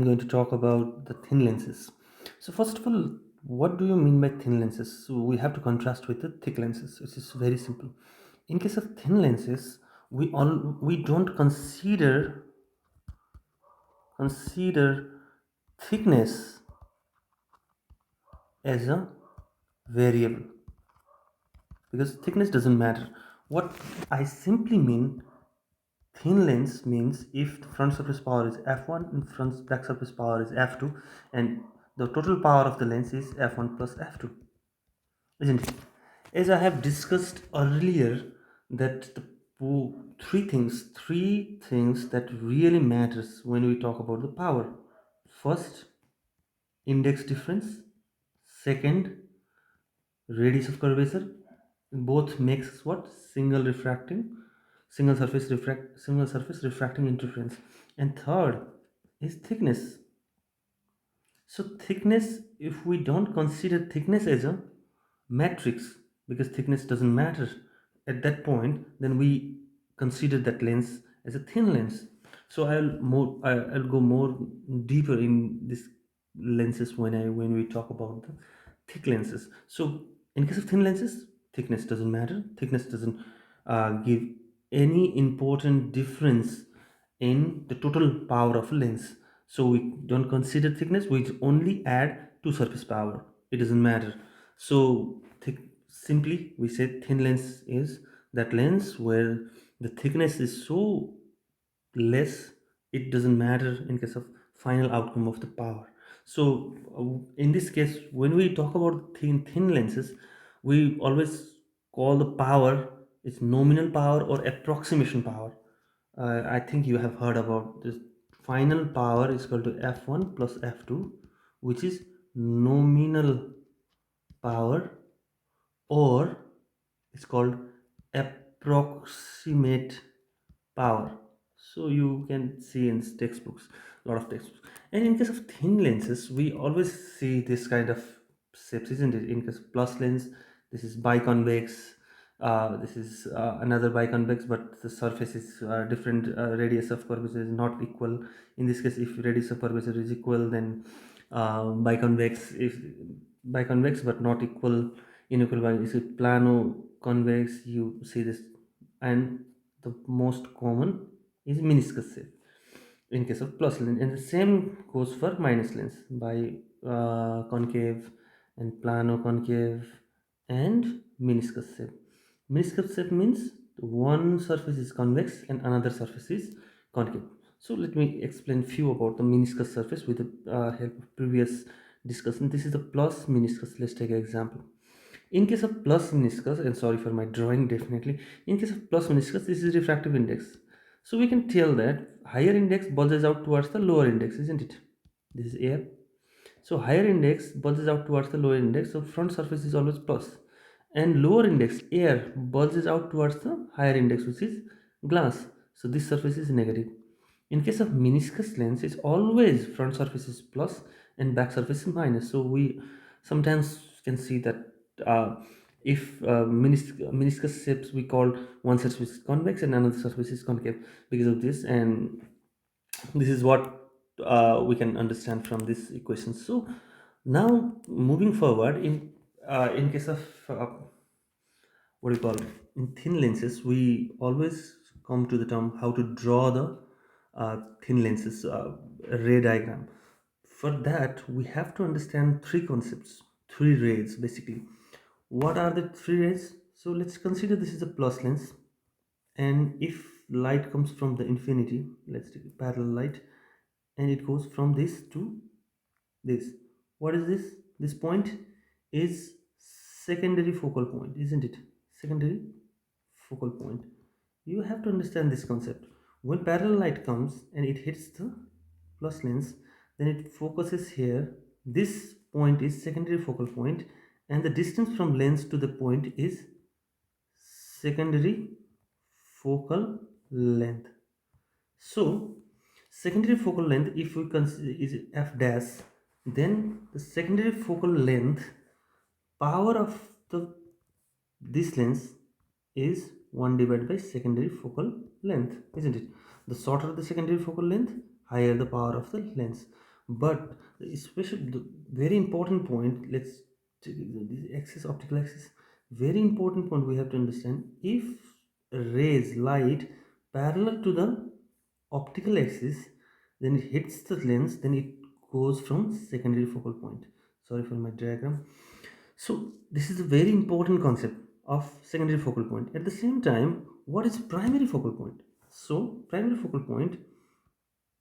going to talk about the thin lenses. So first of all, what do you mean by thin lenses? So we have to contrast with the thick lenses, which is very simple. In case of thin lenses, we don't consider thickness as a variable because thickness doesn't matter. What I simply mean, thin lens means if the front surface power is f1 and front back surface power is f2, and the total power of the lens is f1 plus f2, isn't it? As I have discussed earlier, that the three things that really matters when we talk about the power. First, index difference. Second, radius of curvature. Both makes what? Single surface refracting interference. And third is thickness. So thickness, if we don't consider thickness as a matrix, because thickness doesn't matter at that point, then we consider that lens as a thin lens. So I'll go more deeper in this lenses when we talk about the thick lenses. So in case of thin lenses, thickness doesn't matter. Thickness doesn't give any important difference in the total power of a lens. So we don't consider thickness, we only add to surface power. It doesn't matter. So simply we say thin lens is that lens where the thickness is so less, it doesn't matter in case of final outcome of the power. So in this case, when we talk about thin lenses, we always call the power its nominal power or approximation power. I think you have heard about this. Final power is equal to f1 plus f2, which is nominal power, or it's called approximate power. So you can see in textbooks, a lot of textbooks. And in case of thin lenses, we always see this kind of shapes, isn't it? In case of plus lens, this is biconvex. This is another biconvex, but the surface is different. Radius of curvature is not equal. In this case, if radius of curvature is equal, then biconvex. If biconvex but not equal, unequal by is it plano convex? You see this, and the most common is meniscus shape in case of plus lens, and the same goes for minus lens by concave and plano concave and meniscus shape. Meniscus shape means one surface is convex and another surface is concave. So let me explain few about the meniscus surface with the help of previous discussion. This is the plus meniscus. Let's take an example. In case of plus meniscus, and sorry for my drawing, definitely. In case of plus meniscus, this is refractive index. So we can tell that higher index bulges out towards the lower index, isn't it? This is air. So higher index bulges out towards the lower index. So front surface is always plus. And lower index, air, bulges out towards the higher index, which is glass. So this surface is negative. In case of meniscus lens, it's always front surface is plus and back surface is minus. So we sometimes can see that uh, if meniscus shapes, we call one surface is convex and another surface is concave because of this, and this is what we can understand from this equation. So now moving forward, in case of what do you call in thin lenses, we always come to the term how to draw the thin lenses ray diagram. For that, we have to understand three concepts, three rays basically. What are the three rays? So let's consider this is a plus lens, and if light comes from the infinity, let's take a parallel light, and it goes from this to this. What is this? This point is secondary focal point, isn't it? Secondary focal point. You have to understand this concept. When parallel light comes and it hits the plus lens, then it focuses here. This point is secondary focal point, and the distance from lens to the point is secondary focal length. So secondary focal length, if we consider is f dash, then the secondary focal length power of the this lens is 1 divided by secondary focal length, isn't it? The shorter the secondary focal length, higher the power of the lens. But especially the very important point, let's take the axis, optical axis. Very important point we have to understand. If rays light parallel to the optical axis, then it hits the lens, then it goes from secondary focal point. Sorry for my diagram. So this is a very important concept of secondary focal point. At the same time, what is primary focal point? So primary focal point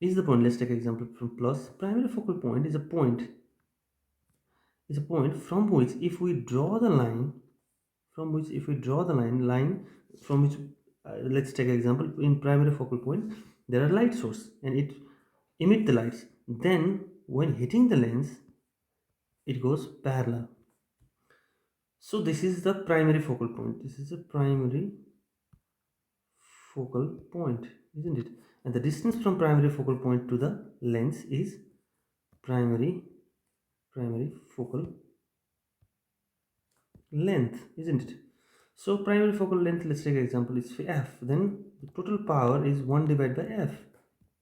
is the point. Let's take an example from plus. Primary focal point is a point from which if we draw the line, line from which let's take an example. In primary focal point there are light source and it emit the lights, then when hitting the lens it goes parallel. So this is the primary focal point. This is a primary focal point, isn't it? And the distance from primary focal point to the lens is primary focal length, isn't it? So primary focal length, let's take an example, is f. Then the total power is 1 divided by f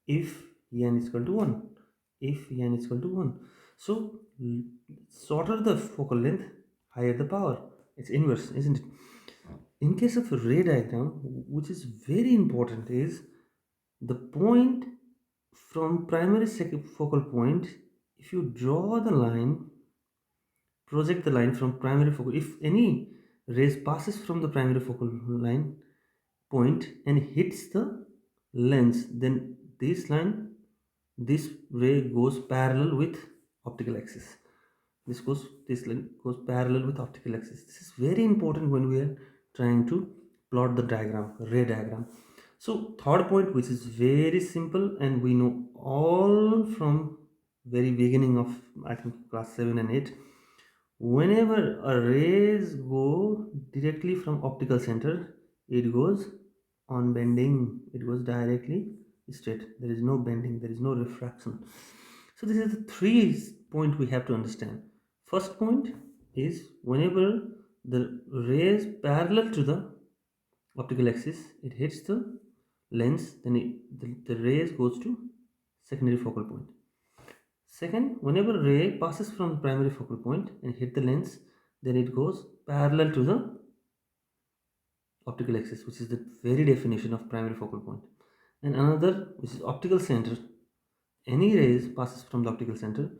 if n is equal to 1. If n is equal to 1. So shorter the focal length, higher the power. It's inverse, isn't it? In case of a ray diagram, which is very important, is the point from primary focal point. If you draw the line, project the line from primary focal, if any rays passes from the primary focal line point and hits the lens, then this ray goes parallel with optical axis. This line goes parallel with optical axis. This is very important when we are trying to plot the diagram, ray diagram. So third point, which is very simple and we know all from very beginning of, I think, class 7 and 8. Whenever a rays go directly from optical center, it goes on bending. It goes directly straight. There is no bending, there is no refraction. So this is the three point we have to understand. First point is whenever the rays parallel to the optical axis, it hits the lens, then the rays goes to secondary focal point. Second, whenever ray passes from primary focal point and hit the lens, then it goes parallel to the optical axis, which is the very definition of primary focal point. And another, which is optical center. Any rays passes from the optical center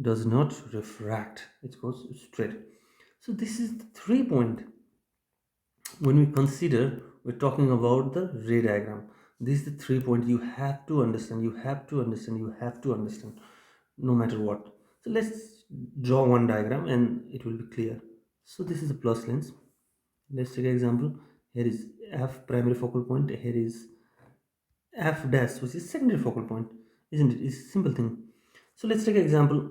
does not refract, it goes straight. So this is the 3 point. When we consider, we're talking about the ray diagram. This is the 3 point you have to understand, you have to understand, you have to understand, no matter what. So let's draw one diagram and it will be clear. So this is a plus lens. Let's take an example. Here is f primary focal point, here is f dash, which is secondary focal point, isn't it? It's a simple thing. So let's take an example.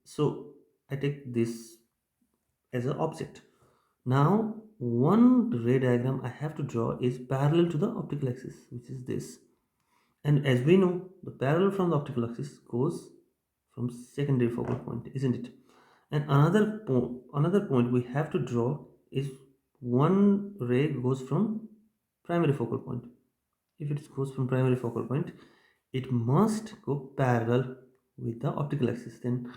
So I take this as an object. Now one ray diagram I have to draw is parallel to the optical axis, which is this. And as we know, the parallel from the optical axis goes from secondary focal point, isn't it? And another point we have to draw is one ray goes from primary focal point. If it goes from primary focal point, it must go parallel with the optical axis. Then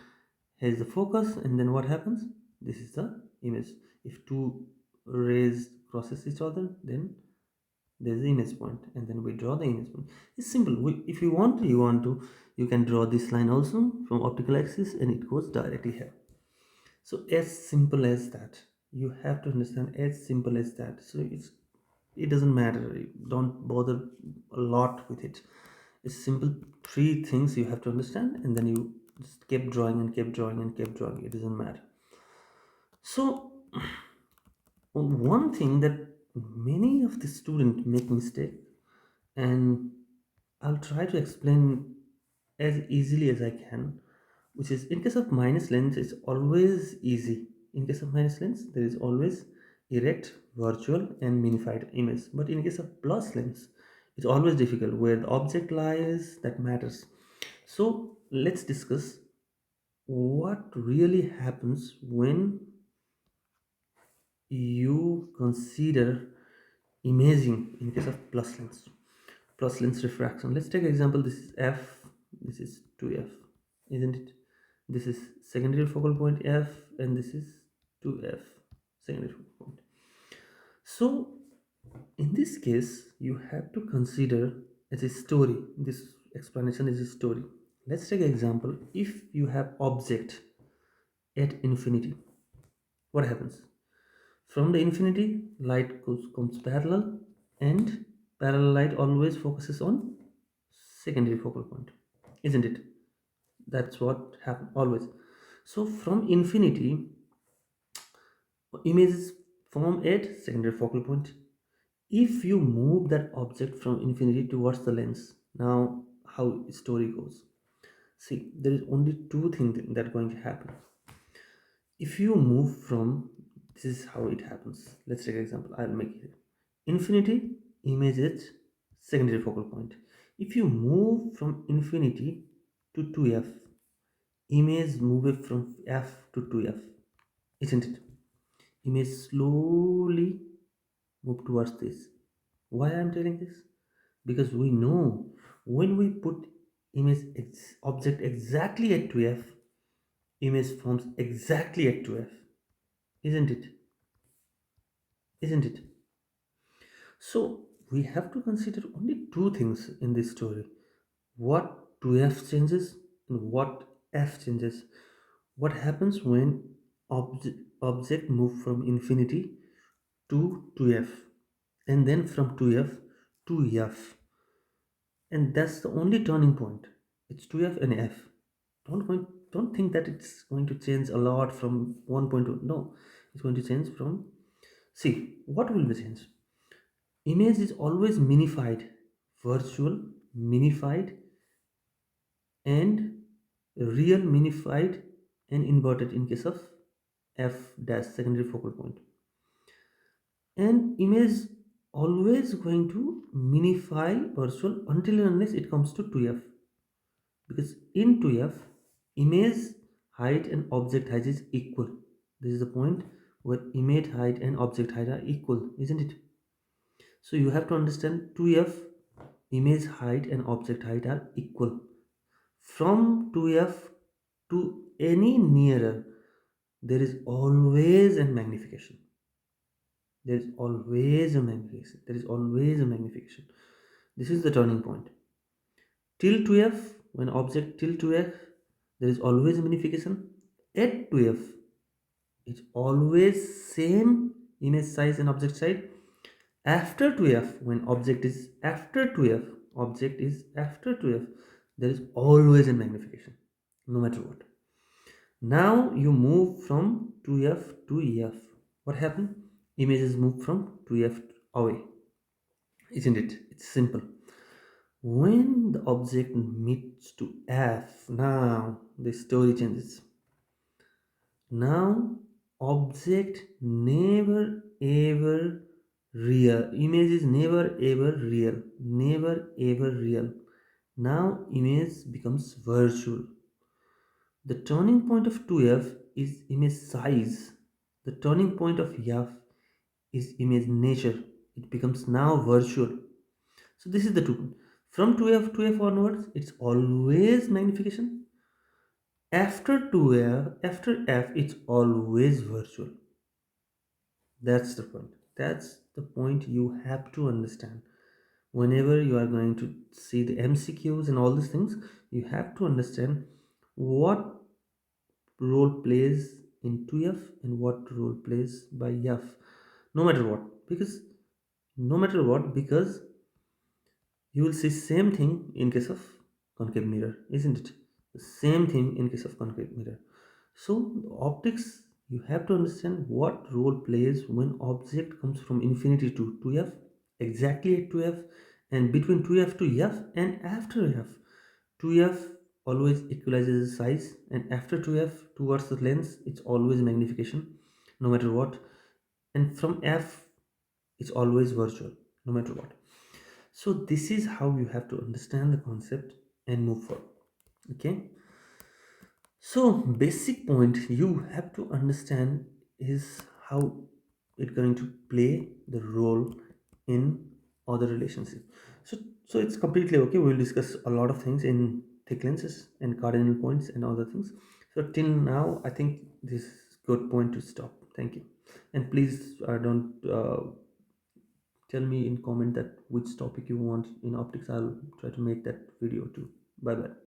here's the focus, and then what happens? This is the image. If two rays crosses each other, then there's the image point, and then we draw the image point. It's simple. If you want to, you can draw this line also from optical axis, and it goes directly here. So as simple as that. You have to understand, as simple as that. So it doesn't matter. Don't bother a lot with it. It's simple 3 things you have to understand, and then you just keep drawing and keep drawing and keep drawing. It doesn't matter. So one thing that many of the students make mistake, and I'll try to explain as easily as I can, which is in case of minus lens, it's always easy. In case of minus lens, there is always erect, virtual, and minified image. But in case of plus lens, it's always difficult. Where the object lies, that matters. So let's discuss what really happens when you consider imaging in case of plus lens refraction. Let's take example. This is f. this is 2f, isn't it? This is secondary focal point f, and this is 2f, secondary focal point. So in this case, you have to consider as a story. This explanation is a story. Let's take an example. If you have object at infinity, what happens? From the infinity, light comes parallel, and parallel light always focuses on secondary focal point, isn't it? That's what happens always. So from infinity, images form at secondary focal point. If you move that object from infinity towards the lens, now how story goes. See, there is only two things that are going to happen. If you move from, this is how it happens. Let's take an example. I'll make it. Infinity image is secondary focal point. If you move from infinity to 2f, image move from f to 2f, isn't it? Image slowly move towards this. Why I'm telling this? Because we know when we put object exactly at 2f, image forms exactly at 2f, isn't it? Isn't it? So we have to consider only two things in this story: what 2f changes and what f changes. What happens when object move from infinity to 2f, and then from 2f to f, and that's the only turning point. It's 2f and f. Don't think that it's going to change a lot from one point to no. It's going to change from. See, what will be changed? Image is always minified, virtual minified, and real minified and inverted in case of f dash secondary focal point. And image always going to minify virtual until and unless it comes to 2f, because in 2f image height and object height is equal. This is the point where image height and object height are equal, isn't it? So you have to understand 2f image height and object height are equal. From 2f to any nearer, there is always a magnification. There is always a magnification. There is always a magnification. This is the turning point. Till 2f, when object till 2f, there is always a magnification. At 2f, it's always same image size and object size. After 2f, when object is after 2f, object is after 2f, there is always a magnification, no matter what. Now you move from 2f to ef. What happened? Images move from 2f away, isn't it? It's simple. When the object meets to f, now the story changes. Now object never ever real. Image is never ever real. Never ever real. Now image becomes virtual. The turning point of 2f is image size. The turning point of f is image nature. It becomes now virtual. So this is the two. From 2f to f onwards, it's always magnification. After 2f, after f, it's always virtual. That's the point. That's the point you have to understand. Whenever you are going to see the MCQs and all these things, you have to understand what role plays in 2f and what role plays by f, no matter what. Because no matter what, because you will see same thing in case of concave mirror, isn't it? The same thing in case of concave mirror. So the optics, you have to understand what role plays when object comes from infinity to 2f, exactly at 2f, and between 2f to f, and after f. 2f always equalizes the size, and after 2f towards the lens, it's always magnification, no matter what. And from f, it's always virtual, no matter what. So this is how you have to understand the concept and move forward. Okay. So basic point you have to understand is how it's going to play the role in other relationship. So it's completely okay. We'll discuss a lot of things in thick lenses and cardinal points and other things. So till now, I think this is good point to stop. Thank you, and please don't tell me in comment that which topic you want in optics. I'll try to make that video too. Bye bye.